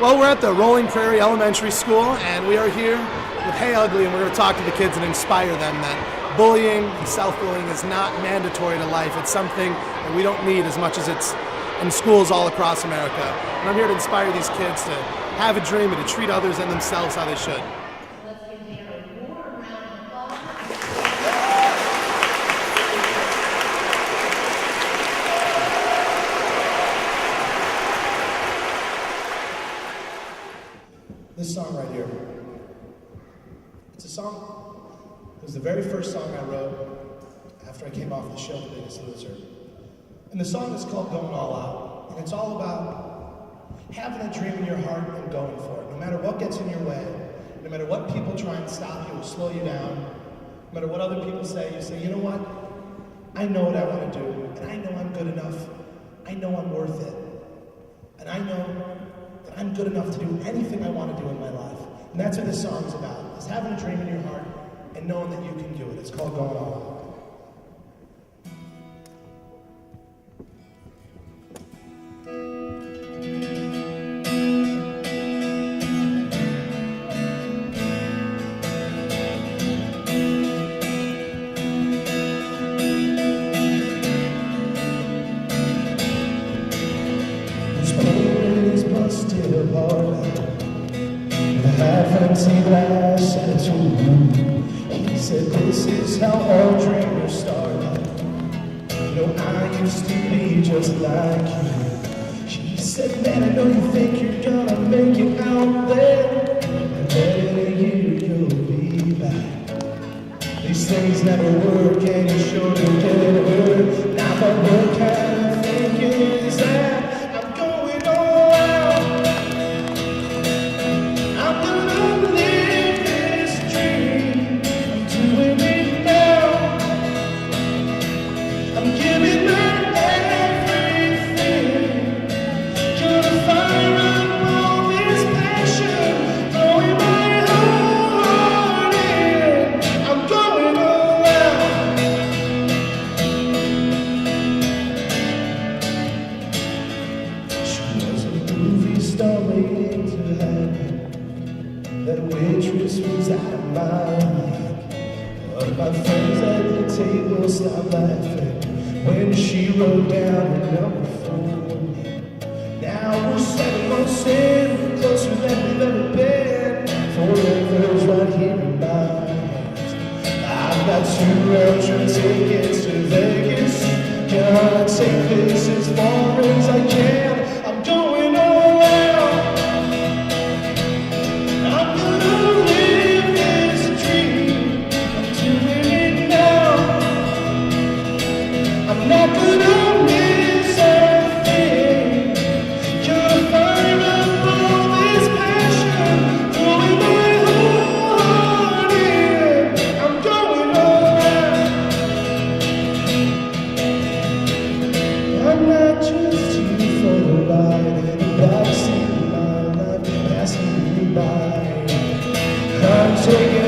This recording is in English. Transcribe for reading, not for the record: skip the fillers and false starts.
Well, we're at the Rolling Prairie Elementary School, and we are here with Hey Ugly, and we're going to talk to the kids and inspire them that bullying and self-bullying is not mandatory to life. It's something that we don't need as much as it's in schools all across America. And I'm here to inspire these kids to have a dream and to treat others and themselves how they should. This song right here, it's a song, it was the very first song I wrote after I came off the show, The Biggest Loser. And the song is called Going All Out, and it's all about having a dream in your heart and going for it. No matter what gets in your way, no matter what people try and stop you or slow you down, no matter what other people say, you say, you know what? I know what I want to do, and I know I'm good enough. I know I'm worth it. And I know that I'm good enough to do anything I want to do in my life. And that's what this song is about, is having a dream in your heart and knowing that you can do it. It's called Going All Out. Half-empty glass attitude. He said, this is how all dreamers start. No, I used to be just like you. She said, man, I know you think you're gonna make it out there, and then in a year you'll be back. These things never work, and you sure do get hurt. Now, but what kind of thinking is that? That waitress was out of my league. But my friends at the table stopped laughing when she wrote down her number for me. Now we're 7 months in, closer than we've ever been. Forever's right here in my arms. I've got 2 round-trip tickets to Vegas. Gonna take this as far as I can. I'm going all out. I'm taking